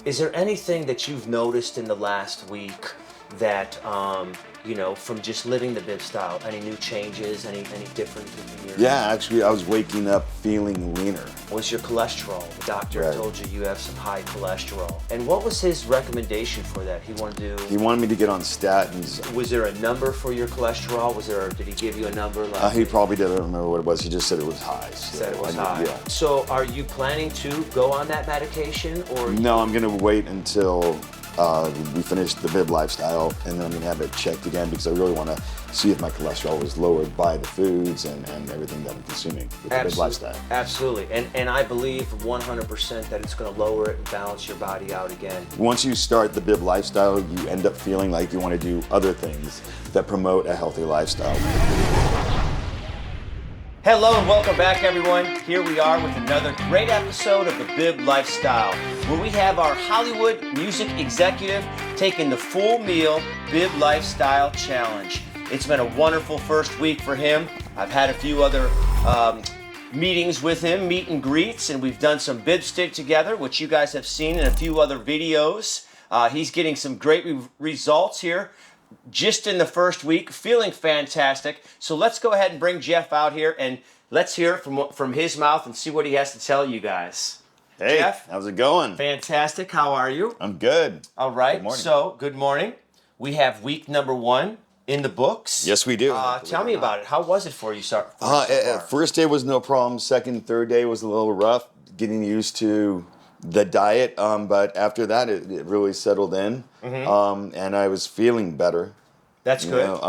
Is there anything that you've noticed in the last week that, from just living the Bib style, any new changes, any different in your... Yeah, actually, I was waking up feeling leaner. Was your cholesterol? The doctor Right. told you have some high cholesterol. And what was his recommendation for that? He wanted to... He wanted me to get on statins. Was there a number for your cholesterol? Did he give you a number? He probably didn't remember what it was. He just said it was high. So Said it was I knew- high. Yeah. So are you planning to go on that medication or... No, I'm gonna wait until we finish the Bib lifestyle, and then I'm gonna have it checked again because I really want to see if my cholesterol was lowered by the foods and everything that I'm consuming with the Bib lifestyle. Absolutely. And I believe 100% that it's going to lower it and balance your body out again. Once you start the Bib lifestyle, you end up feeling like you want to do other things that promote a healthy lifestyle. Hello and welcome back, everyone. Here we are with another great episode of the Bib Lifestyle, where we have our Hollywood music executive taking the full meal Bib Lifestyle Challenge. It's been a wonderful first week for him. I've had a few other meetings with him, meet and greets, and we've done some bib stick together, which you guys have seen in a few other videos. He's getting some great results here just in the first week, feeling fantastic. So let's go ahead and bring Jeff out here and let's hear it from his mouth and see what he has to tell you guys. Hey, Jeff? how's it going? Fantastic. How are you? I'm good. All right. Good morning. So, good morning. We have week number 1 in the books. Yes, we do. Tell me about it. How was it for you so far? First day was no problem. Second, third day was a little rough, getting used to the diet. But after that, it really settled in, and I was feeling better. That's good.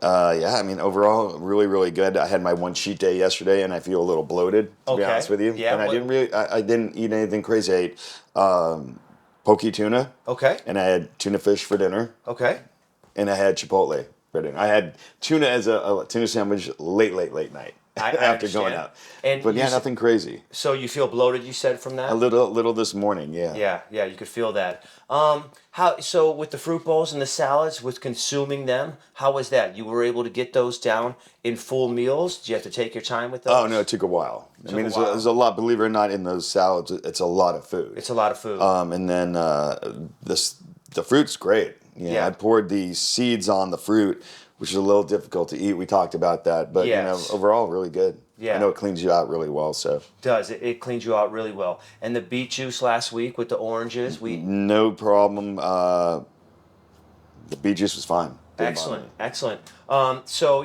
Yeah, I mean, overall, really, really good. I had my one cheat day yesterday, and I feel a little bloated, to be honest with you. Yeah, and I didn't eat anything crazy. I ate poke tuna. Okay. And I had tuna fish for dinner. Okay. And I had Chipotle for dinner. I had tuna as a tuna sandwich late night I after understand. going out. And But you yeah, s- nothing crazy. So you feel bloated, you said, from that? A little this morning, yeah. Yeah, you could feel that. So with the fruit bowls and the salads, with consuming them, how was that? You were able to get those down in full meals? Did you have to take your time with those? Oh no, it took a while. I mean, a while. there's a lot. Believe it or not, in those salads, it's a lot of food. It's a lot of food. And then the fruit's great. Yeah. I poured the seeds on the fruit, which is a little difficult to eat. We talked about that, but Yes. overall, really good. Yeah. I know it cleans you out really well. So Does. It cleans you out really well. And the beet juice last week with the oranges, no problem. The beet juice was fine. Didn't bother me. Excellent. So,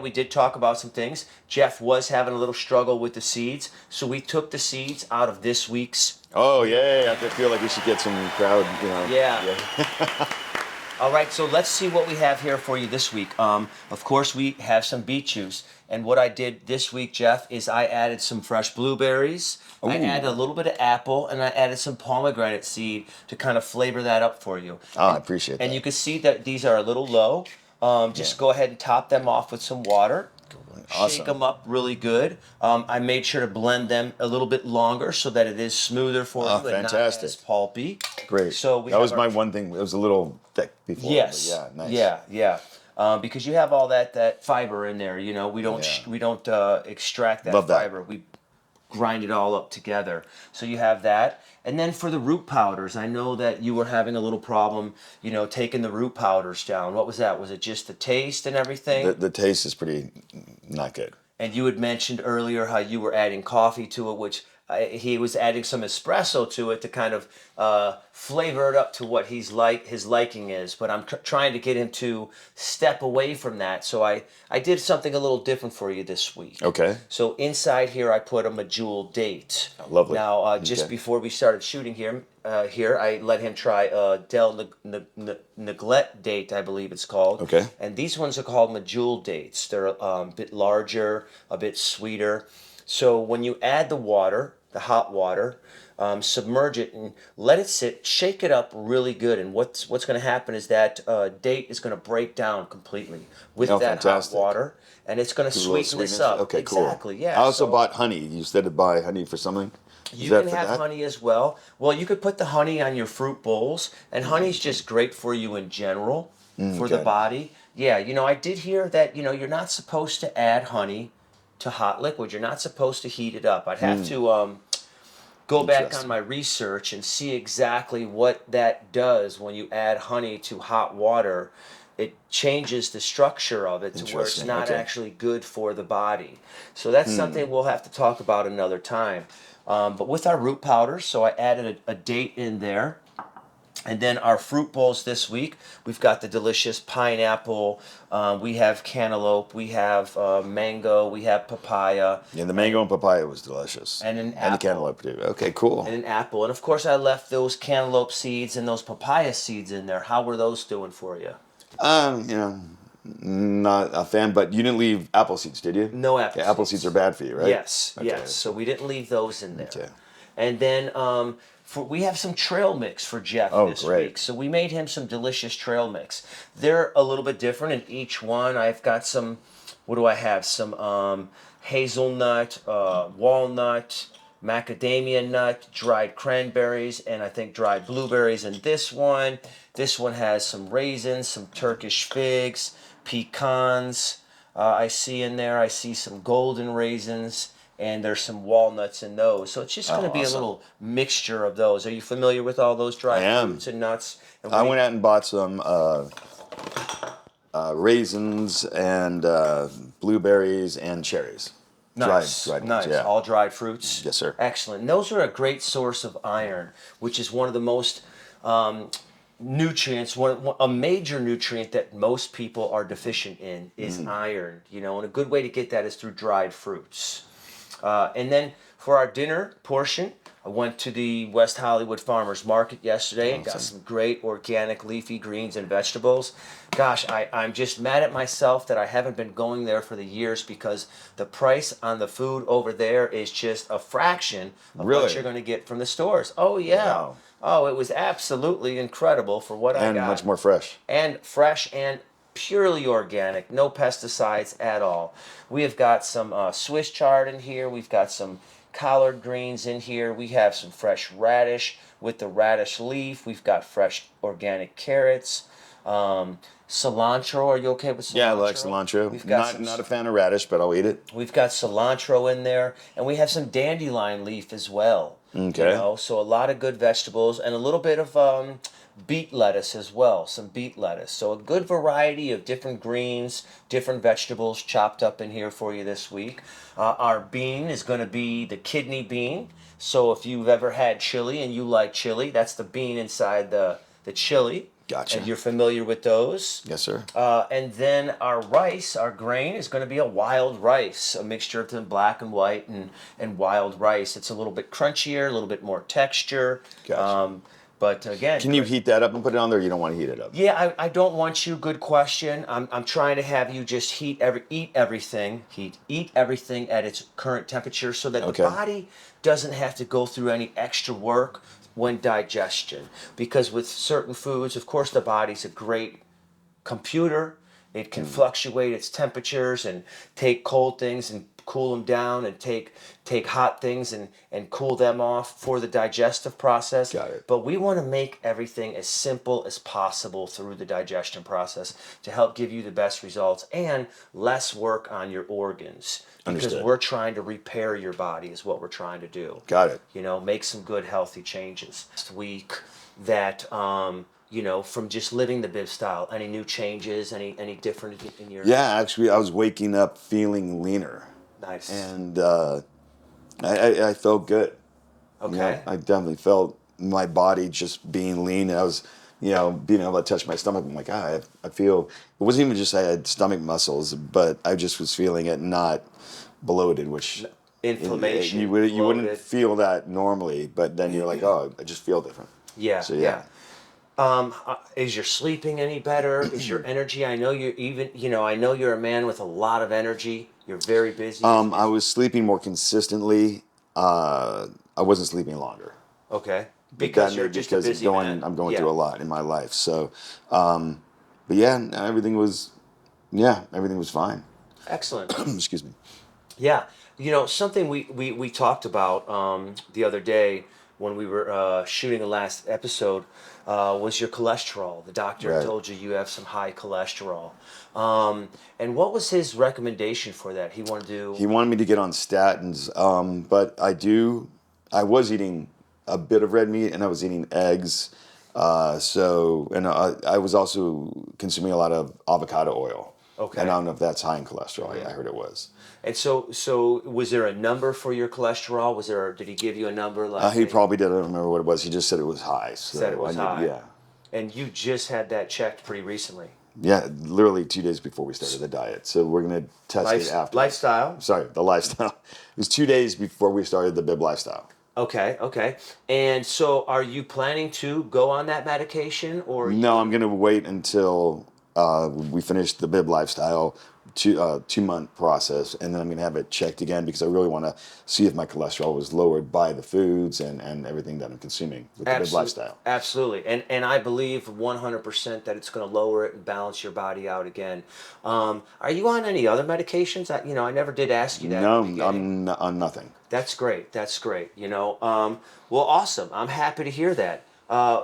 we did talk about some things. Jeff was having a little struggle with the seeds, so we took the seeds out of this week's. Oh yeah, I feel like we should get some crowd. Yeah. All right, so let's see what we have here for you this week. Of course, we have some beet juice. And what I did this week, Jeff, is I added some fresh blueberries. I added a little bit of apple, and I added some pomegranate seed to kind of flavor that up for you. Oh, I appreciate that. And you can see that these are a little low. Just go ahead and top them off with some water. Awesome. Shake them up really good. I made sure to blend them a little bit longer so that it is smoother for you and fantastic. not as pulpy. Great. So that was my one thing. It was a little thick before. Yes. But yeah, nice. Yeah. Because you have all that fiber in there. We don't extract that Love that. fiber. We grind it all up together. So you have that. And then for the root powders, I know that you were having a little problem, taking the root powders down. What was that? Was it just the taste and everything? The taste is pretty not good. And you had mentioned earlier how you were adding coffee to it, which he was adding some espresso to it to kind of flavor it up to what his liking is. But I'm trying to get him to step away from that. So I did something a little different for you this week. Okay. So inside here I put a medjool date. Lovely. Now just Okay. before we started shooting here I let him try Del Neglect date, I believe it's called. Okay. And these ones are called medjool dates. They're a bit larger, a bit sweeter. So when you add the water, the hot water, submerge it and let it sit, shake it up really good. And what's going to happen is that date is going to break down completely with that fantastic. hot water, and it's going to A little sweeten this sweetness? up. Okay, cool. Exactly, yeah. I also So bought honey. You said to buy honey for something? you can have honey as well. Well, you could put the honey on your fruit bowls, and honey's just great for you in general, for the okay. body. Yeah, I did hear that, you're not supposed to add honey to hot liquid. You're not supposed to heat it up. I'd have to go back on Interesting. my research and see exactly what that does when you add honey to hot water. It changes the structure of it to where it's Interesting, not okay. actually good for the body. So that's something we'll have to talk about another time. But with our root powders, so I added a date in there. And then our fruit bowls this week, we've got the delicious pineapple, we have cantaloupe, we have mango, we have papaya. Yeah, the mango and papaya was delicious. And an the apple. cantaloupe too. Okay, cool. And an apple. And of course, I left those cantaloupe seeds and those papaya seeds in there. How were those doing for you? You know, not a fan, but you didn't leave apple seeds, did you? No apple Yeah, apple seeds. seeds are bad for you, right? Yes, Okay. yes. So we didn't leave those in there. Okay. And then we have some trail mix for Jeff this great. week. So we made him some delicious trail mix. They're a little bit different in each one. I've got some, what do I have? Some hazelnut, walnut, macadamia nut, dried cranberries, and I think dried blueberries in this one. This one has some raisins, some Turkish figs, pecans. I see in there. I see some golden raisins, and there's some walnuts in those. So it's just going to be awesome. a little mixture of those. Are you familiar with all those dried I am. fruits and nuts? And I went out and bought some raisins and blueberries and cherries. Nice, dried nice. ones, yeah. All dried fruits. Yes, sir. Excellent. And those are a great source of iron, which is one of the most nutrients. A major nutrient that most people are deficient in is iron. You know, and a good way to get that is through dried fruits. And then for our dinner portion, I went to the West Hollywood Farmers Market yesterday and got some great organic leafy greens and vegetables. Gosh, I'm just mad at myself that I haven't been going there for the years because the price on the food over there is just a fraction of what Really? you're going to get from the stores. Oh, yeah. Wow. Oh, it was absolutely incredible for what I And got. much more fresh. And fresh and purely organic, no pesticides at all. We have got some Swiss chard in here. We've got some collard greens in here. We have some fresh radish with the radish leaf. We've got fresh organic carrots. Cilantro. Are you okay with cilantro? Yeah, I like cilantro. We've got Not a fan of radish, but I'll eat it. We've got cilantro in there, and we have some dandelion leaf as well. Okay. You know, so a lot of good vegetables and a little bit of beet lettuce as well, some beet lettuce. So a good variety of different greens, different vegetables chopped up in here for you this week. Our bean is going to be the kidney bean. So if you've ever had chili and you like chili, that's the bean inside the chili. Gotcha. And you're familiar with those. Yes, sir. And then our rice, our grain, is going to be a wild rice, a mixture of the black and white and wild rice. It's a little bit crunchier, a little bit more texture. Gotcha. But again, Can you heat that up and put it on there? Or you don't want to heat it up. yeah, I don't want you. Good question. I'm trying to have you just eat everything at its current temperature, so that Okay. the body doesn't have to go through any extra work when digestion. Because with certain foods, of course, the body's a great computer. It can fluctuate its temperatures and take cold things and cool them down, and take hot things and cool them off for the digestive process. Got it. But we want to make everything as simple as possible through the digestion process to help give you the best results and less work on your organs. Because Understood. we're trying to repair your body is what we're trying to do. Got it. You know, make some good healthy changes. Last week that you know, from just living the Bib style, any new changes, any different in your Yeah, actually, I was waking up feeling leaner, Nice. and I felt good. Okay. You know, I definitely felt my body just being lean. I was, being able to touch my stomach. I'm like, I feel. It wasn't even just I had stomach muscles, but I just was feeling it not bloated, which Inflammation. you wouldn't bloated. feel that normally, but then you're like, oh, I just feel different. Yeah. So yeah. Is your sleeping any better? Is your energy? I know I know you're a man with a lot of energy. You're very busy. I was sleeping more consistently. I wasn't sleeping longer. Okay. Because you're just a busy man. I'm going Yeah. through a lot in my life. So, but yeah, everything was fine. Excellent. Excuse me. Yeah. You know, something we talked about the other day when we were shooting the last episode was your cholesterol. The doctor Right. told you have some high cholesterol. And what was his recommendation for that? He wanted to He wanted me to get on statins, but I do I was eating a bit of red meat, and I was eating eggs. I was also consuming a lot of avocado oil. Okay. And I don't know if that's high in cholesterol. Yeah, I heard it was. And so was there a number for your cholesterol? Did he give you a number? He probably did. I don't remember what it was. He just said it was high. So said it was high. Yeah. And you just had that checked pretty recently. Yeah, literally 2 days before we started the diet. So we're going to test it after. Lifestyle? Sorry, the lifestyle. It was 2 days before we started the Bib lifestyle. Okay. And so are you planning to go on that medication or? No, I'm going to wait until we finish the Bib lifestyle 2-month process, and then I'm going to have it checked again because I really want to see if my cholesterol was lowered by the foods and everything that I'm consuming with the Bib lifestyle. Absolutely. And I believe 100% that it's going to lower it and balance your body out again. Are you on any other medications? I never did ask you that. No, I'm on nothing. That's great. Well, awesome. I'm happy to hear that.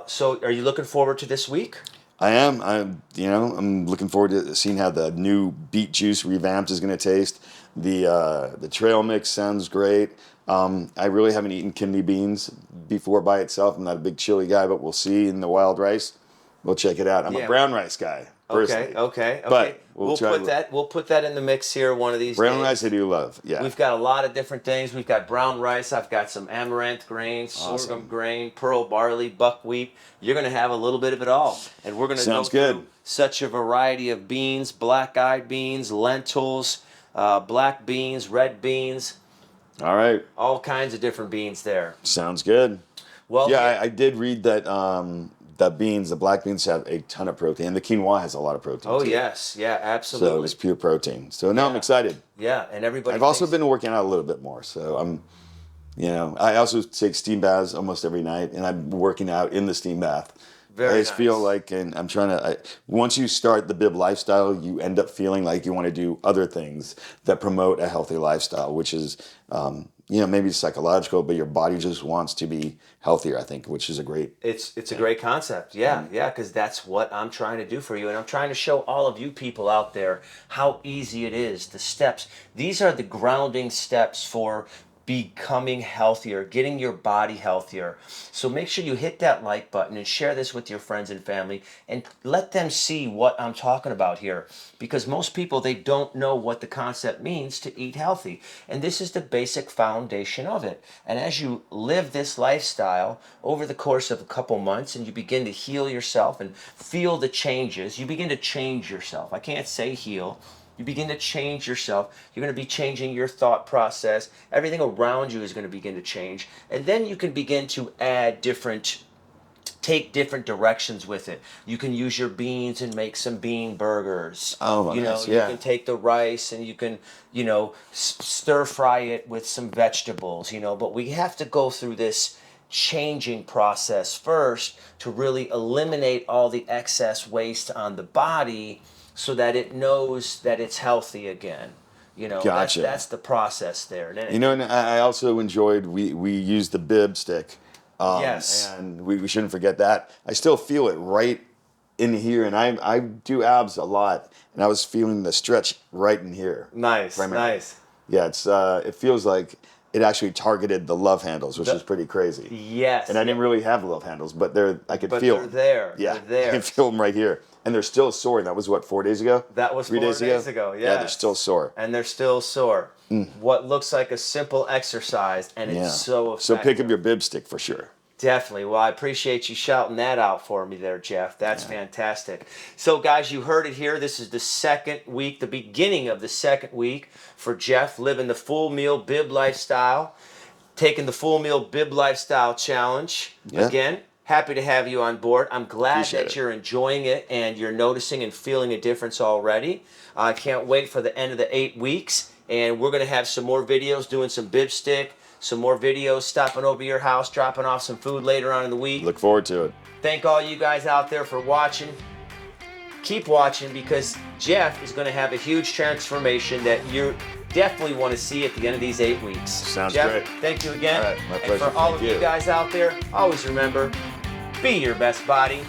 So are you looking forward to this week? I am. I'm looking forward to seeing how the new beet juice revamped is going to taste. The trail mix sounds great. I really haven't eaten kidney beans before by itself. I'm not a big chili guy, but we'll see in the wild rice. We'll check it out. I'm a brown rice guy. Personally. Okay. But we'll put that in the mix here one of these brown days. rice I do love. Yeah. We've got a lot of different things. We've got brown rice. I've got some amaranth grain, sorghum grain, pearl barley, buckwheat. You're going to have a little bit of it all. And we're going to go through such a variety of beans, black-eyed beans, lentils, black beans, red beans. All right. All kinds of different beans there. Sounds good. Well, yeah, I did read that the black beans have a ton of protein. And the quinoa has a lot of protein. Oh, too. yes. Yeah, absolutely. So it's pure protein. So now I'm excited. Yeah, and everybody. I've also been working out a little bit more. So I also take steam baths almost every night, and I'm working out in the steam bath. I just feel like, and I'm trying to, once you start the Bib lifestyle, you end up feeling like you want to do other things that promote a healthy lifestyle, which is, maybe psychological, but your body just wants to be healthier, I think, which is a great. It's a great concept. Yeah, because that's what I'm trying to do for you. And I'm trying to show all of you people out there how easy it is, the steps. These are the grounding steps for becoming healthier, getting your body healthier. So make sure you hit that like button and share this with your friends and family and let them see what I'm talking about here. Because most people, they don't know what the concept means to eat healthy. And this is the basic foundation of it. And as you live this lifestyle over the course of a couple months and you begin to heal yourself and feel the changes, you begin to change yourself. I can't say heal. You begin to change yourself. You're going to be changing your thought process. Everything around you is going to begin to change. And then you can begin to take different directions with it. You can use your beans and make some bean burgers. Oh, nice. You can take the rice and you can, stir fry it with some vegetables, but we have to go through this changing process first to really eliminate all the excess waste on the body so that it knows that it's healthy again. Gotcha. That's the process there. And I also enjoyed, we used the Bib stick. Yes. And we shouldn't forget that. I still feel it right in here, and I do abs a lot, and I was feeling the stretch right in here. Nice, primarily. nice. Yeah, it feels like it actually targeted the love handles, which is pretty crazy. Yes. And I didn't really have love handles, but I could feel them. They're there. Yeah, They're there. I can feel them right here. And they're still sore. That was, 4 days ago? That was 3 days ago, yeah. They're still sore. And they're still sore. What looks like a simple exercise, and it's so effective. So pick up your Bib stick for sure. Definitely. Well, I appreciate you shouting that out for me there, Jeff. That's fantastic. So, guys, you heard it here. This is the second week, the beginning of the second week for Jeff living the full meal Bib lifestyle, taking the full meal Bib lifestyle challenge. Yeah. Again, happy to have you on board. I'm glad that you're enjoying it and you're noticing and feeling a difference already. I can't wait for the end of the 8 weeks, and we're going to have some more videos doing some Bib stick, some more videos stopping over your house, dropping off some food later on in the week. Look forward to it. Thank all you guys out there for watching. Keep watching because Jeff is going to have a huge transformation that you definitely want to see at the end of these 8 weeks. Sounds Jeff, great. Thank you again. All right, my pleasure. And for all of Thank you guys out there, always remember, be your best body.